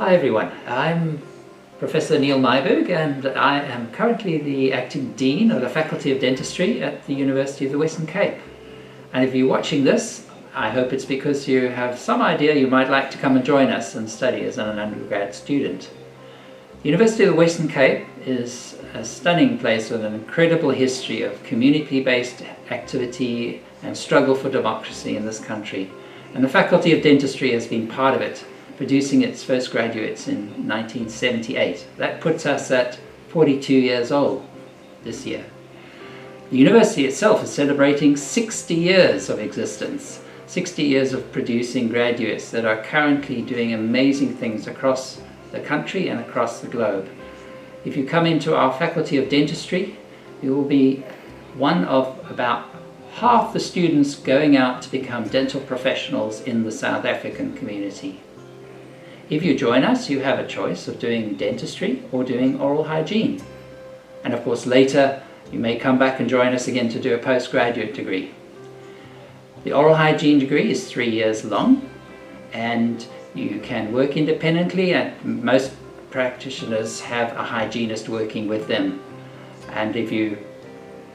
Hi everyone, I'm Professor Neil Myberg and I am currently the Acting Dean of the Faculty of Dentistry at the University of the Western Cape. And if you're watching this, I hope it's because you have some idea you might like to come and join us and study as an undergrad student. The University of the Western Cape is a stunning place with an incredible history of community-based activity and struggle for democracy in this country. And the Faculty of Dentistry has been part of it, producing its first graduates in 1978. That puts us at 42 years old this year. The university itself is celebrating 60 years of existence, 60 years of producing graduates that are currently doing amazing things across the country and across the globe. If you come into our Faculty of Dentistry, you will be one of about half the students going out to become dental professionals in the South African community. If you join us, you have a choice of doing dentistry or doing oral hygiene. And of course later you may come back and join us again to do a postgraduate degree. The oral hygiene degree is 3 years long and you can work independently, and most practitioners have a hygienist working with them. And if you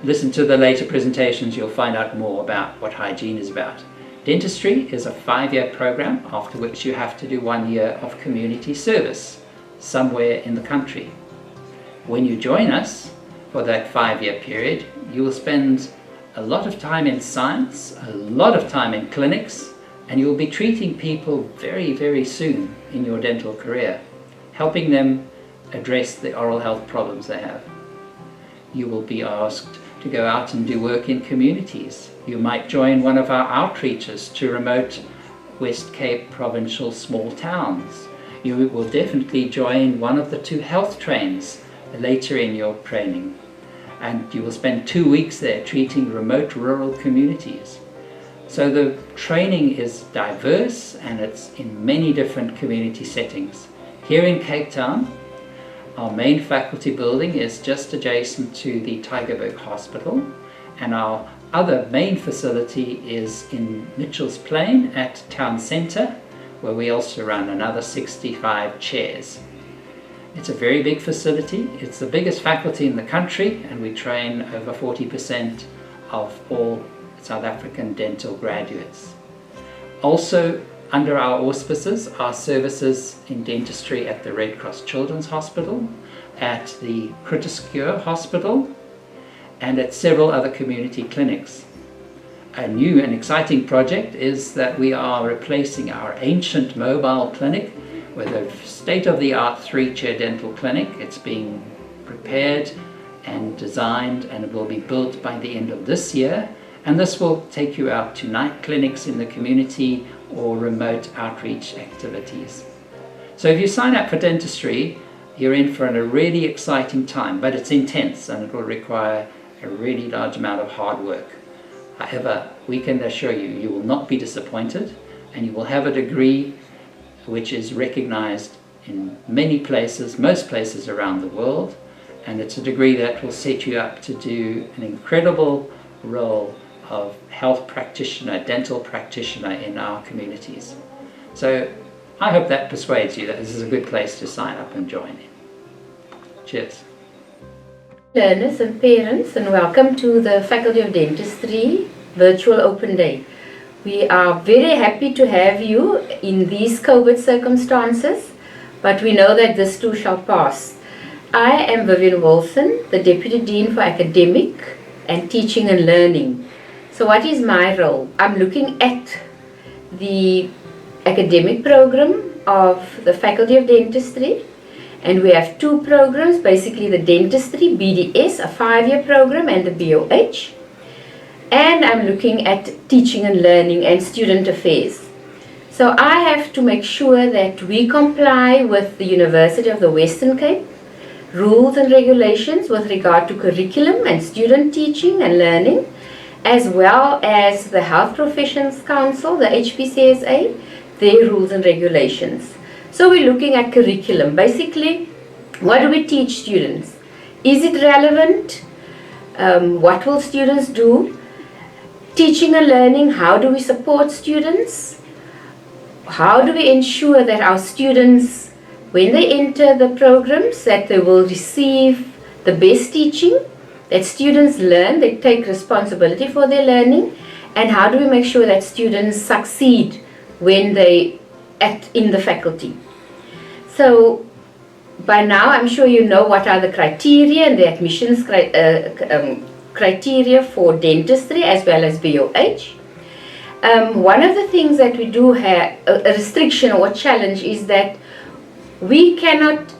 listen to the later presentations, you'll find out more about what hygiene is about. Dentistry is a 5-year program, after which you have to do 1 year of community service somewhere in the country. When you join us for that 5-year period, you will spend a lot of time in science, a lot of time in clinics, and you will be treating people very, very soon in your dental career, helping them address the oral health problems they have. You will be asked to go out and do work in communities. You might join one of our outreaches to remote West Cape provincial small towns. You will definitely join one of the 2 health trains later in your training. And you will spend 2 weeks there treating remote rural communities. So the training is diverse and it's in many different community settings. Here in Cape Town, our main faculty building is just adjacent to the Tygerberg Hospital, and our other main facility is in Mitchell's Plain at Town Centre, where we also run another 65 chairs. It's a very big facility. It's the biggest faculty in the country, and we train over 40% of all South African dental graduates. Also, under our auspices are services in dentistry at the Red Cross Children's Hospital, at the Critiscure Hospital, and at several other community clinics. A new and exciting project is that we are replacing our ancient mobile clinic with a state-of-the-art 3-chair dental clinic. It's being prepared and designed and it will be built by the end of this year, and this will take you out to night clinics in the community or remote outreach activities. So if you sign up for dentistry, you're in for a really exciting time, but it's intense and it will require a really large amount of hard work. However, we can assure you, you will not be disappointed and you will have a degree which is recognized in many places, most places around the world, and it's a degree that will set you up to do an incredible role of health practitioner, dental practitioner in our communities. So I hope that persuades you that this is a good place to sign up and join in. Cheers. Learners and parents, and welcome to the Faculty of Dentistry Virtual Open Day. We are very happy to have you in these COVID circumstances, but we know that this too shall pass. I am Vivian Wilson, the Deputy Dean for Academic and Teaching and Learning. So what is my role? I'm looking at the academic program of the Faculty of Dentistry, and we have 2 programs, basically the Dentistry BDS, a 5-year program, and the BOH. And I'm looking at teaching and learning and student affairs. So I have to make sure that we comply with the University of the Western Cape rules and regulations with regard to curriculum and student teaching and learning, as well as the Health Professions Council, the HPCSA, their rules and regulations. So we're looking at curriculum. Basically, what do we teach students? Is it relevant? What will students do? Teaching and learning, how do we support students? How do we ensure that our students when they enter the programs, that they will receive the best teaching, that students learn, they take responsibility for their learning, and how do we make sure that students succeed when they act in the faculty. So by now I'm sure you know what are the criteria and the admissions criteria for dentistry as well as BOH. One of the things that we do have, a restriction or challenge, is that we cannot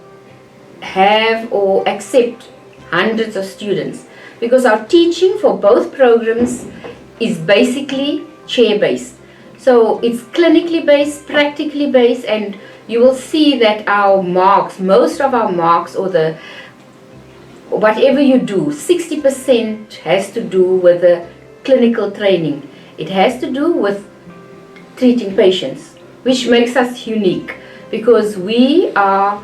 have or accept hundreds of students, because our teaching for both programs is basically chair-based. So it's clinically based, practically based, and you will see that our marks, most of our marks, or the whatever you do, 60% has to do with the clinical training. It has to do with treating patients, which makes us unique, because we are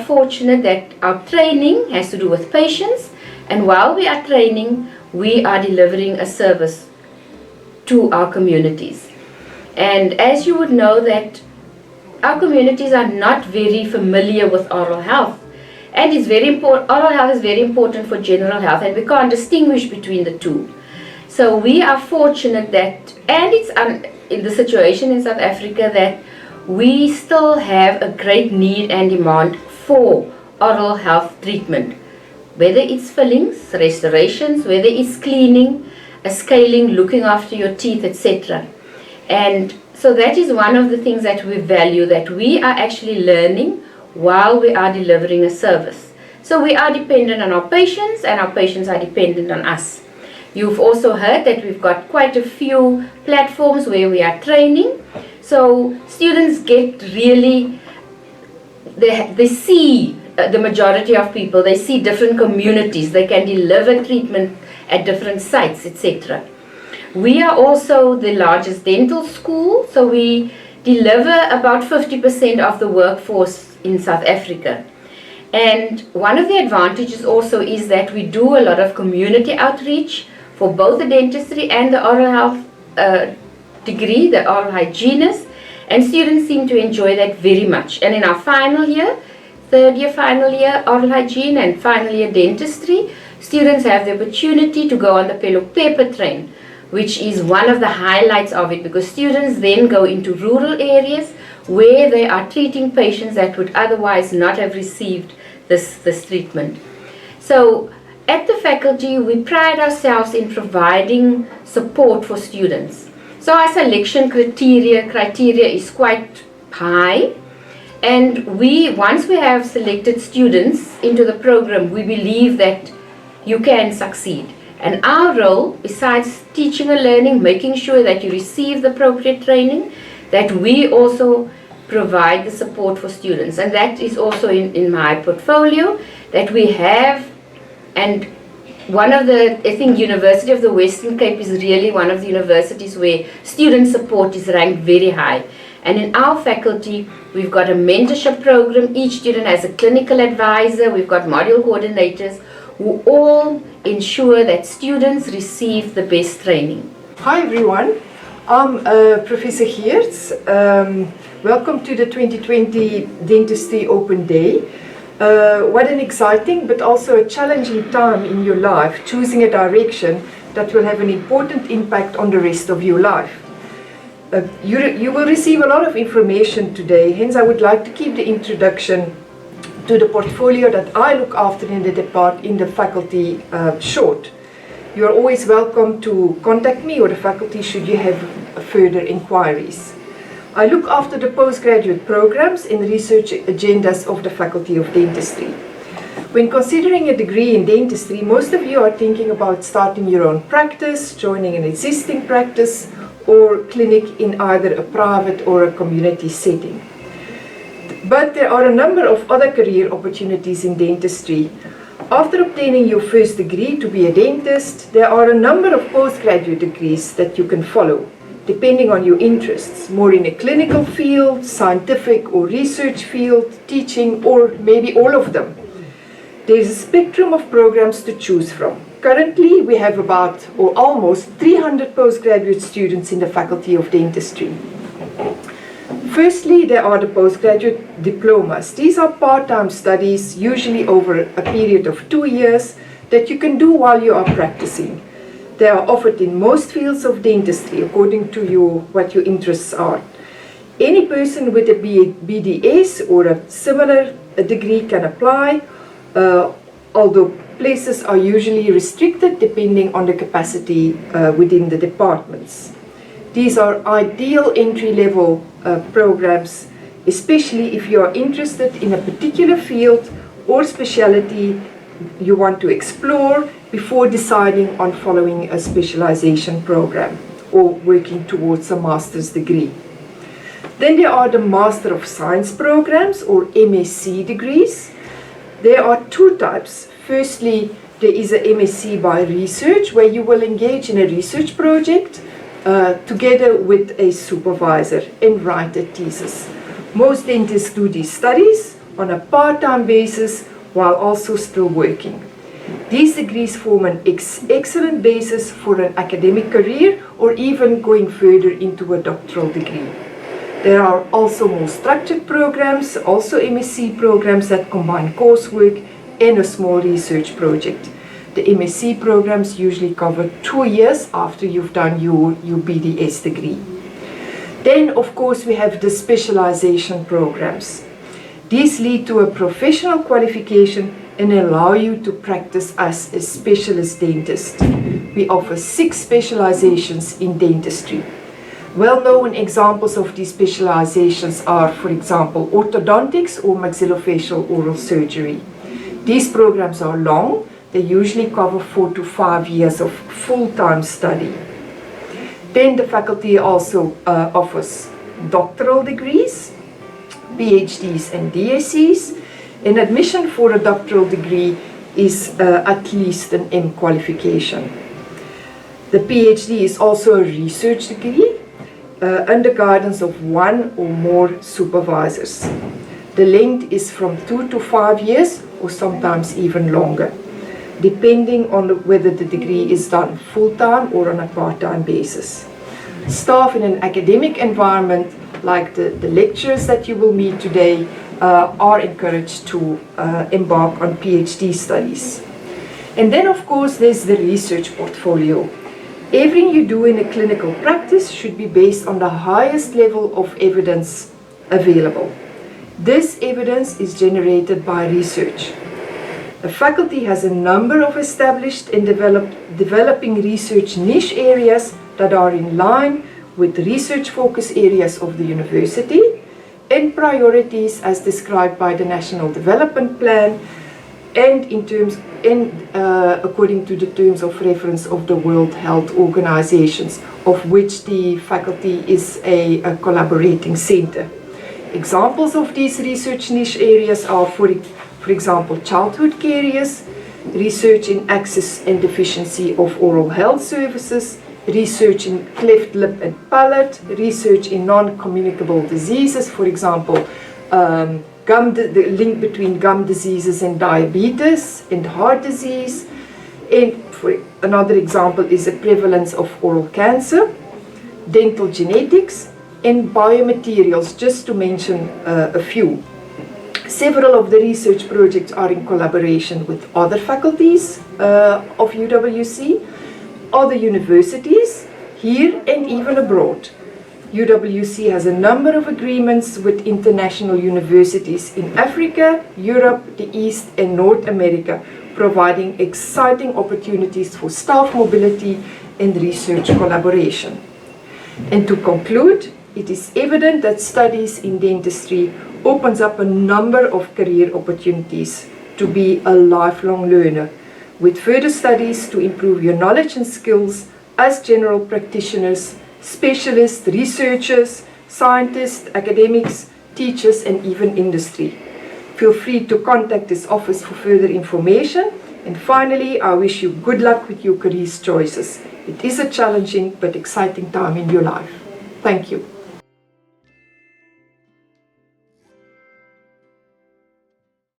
fortunate that our training has to do with patients, and while we are training, we are delivering a service to our communities. And as you would know, that our communities are not very familiar with oral health, and it's very important. Oral health is very important for general health, and we can't distinguish between the two. So we are fortunate that, and it's in the situation in South Africa, that we still have a great need and demand for oral health treatment, whether it's fillings, restorations, whether it's cleaning, scaling, looking after your teeth, etc. And so that is one of the things that we value, that we are actually learning while we are delivering a service. So we are dependent on our patients, and our patients are dependent on us. You've also heard that we've got quite a few platforms where we are training. So students get really, they see the majority of people, they see different communities, they can deliver treatment at different sites, etc. We are also the largest dental school, so we deliver about 50% of the workforce in South Africa. And one of the advantages also is that we do a lot of community outreach for both the dentistry and the oral health degree, the oral hygienist, and students seem to enjoy that very much. And in our final year, third year final year oral hygiene and final year dentistry, students have the opportunity to go on the Pello paper train, which is one of the highlights of it, because students then go into rural areas where they are treating patients that would otherwise not have received this treatment. So at the faculty, we pride ourselves in providing support for students. So our selection criteria is quite high, and once we have selected students into the program, we believe that you can succeed. And our role, besides teaching and learning, making sure that you receive the appropriate training, that we also provide the support for students. And that is also in my portfolio, that we have. And one of the, I think University of the Western Cape is really one of the universities where student support is ranked very high. And in our faculty, we've got a mentorship program. Each student has a clinical advisor. We've got module coordinators who all ensure that students receive the best training. Hi everyone, I'm Professor Geerts. Welcome to the 2020 Dentistry Open Day. What an exciting but also a challenging time in your life, choosing a direction that will have an important impact on the rest of your life. You will receive a lot of information today, hence I would like to keep the introduction to the portfolio that I look after in the faculty short. You are always welcome to contact me or the faculty should you have further inquiries. I look after the postgraduate programs and research agendas of the Faculty of Dentistry. When considering a degree in dentistry, most of you are thinking about starting your own practice, joining an existing practice, or clinic in either a private or a community setting. But there are a number of other career opportunities in dentistry. After obtaining your first degree to be a dentist, there are a number of postgraduate degrees that you can follow, depending on your interests, more in a clinical field, scientific or research field, teaching, or maybe all of them. There is a spectrum of programs to choose from. Currently, we have about or almost 300 postgraduate students in the Faculty of Dentistry. Firstly, there are the postgraduate diplomas. These are part-time studies, usually over a period of 2 years, that you can do while you are practicing. They are offered in most fields of dentistry according to what your interests are. Any person with a BDS or a similar degree can apply, although places are usually restricted depending on the capacity within the departments. These are ideal entry-level programs, especially if you are interested in a particular field or specialty you want to explore before deciding on following a specialization program or working towards a master's degree. Then there are the Master of Science programs or MSc degrees. There are two types. Firstly, there is a MSc by research where you will engage in a research project together with a supervisor and write a thesis. Most dentists do these studies on a part-time basis while also still working. These degrees form an excellent basis for an academic career or even going further into a doctoral degree. There are also more structured programs, also MSc programs that combine coursework and a small research project. The MSc programs usually cover 2 years after you've done your BDS degree. Then, of course, we have the specialization programs. These lead to a professional qualification and allow you to practice as a specialist dentist. We offer 6 specializations in dentistry. Well-known examples of these specializations are, for example, orthodontics or maxillofacial oral surgery. These programs are long. They usually cover 4 to 5 years of full-time study. Then the faculty also offers doctoral degrees, PhDs and DSCs, and admission for a doctoral degree is at least an M qualification. The PhD is also a research degree under guidance of 1 or more supervisors. The length is from 2 to 5 years or sometimes even longer, depending on whether the degree is done full-time or on a part-time basis. Staff in an academic environment, like the lecturers that you will meet today, are encouraged to embark on PhD studies. And then, of course, there's the research portfolio. Everything you do in a clinical practice should be based on the highest level of evidence available. This evidence is generated by research. The faculty has a number of established and developing research niche areas that are in line with research focus areas of the university and priorities as described by the National Development Plan and according to the terms of reference of the World Health Organizations, of which the faculty is a collaborating center. Examples of these research niche areas are, for example, childhood caries, research in access and deficiency of oral health services, research in cleft lip and palate, research in non-communicable diseases, for example, the link between gum diseases and diabetes and heart disease. And for another example is the prevalence of oral cancer, dental genetics, and biomaterials, just to mention a few. Several of the research projects are in collaboration with other faculties of UWC, other universities, here and even abroad. UWC has a number of agreements with international universities in Africa, Europe, the East and North America, providing exciting opportunities for staff mobility and research collaboration. And to conclude, it is evident that studies in dentistry opens up a number of career opportunities to be a lifelong learner, with further studies to improve your knowledge and skills as general practitioners, specialists, researchers, scientists, academics, teachers, and even industry. Feel free to contact this office for further information. And finally, I wish you good luck with your career choices. It is a challenging but exciting time in your life. Thank you.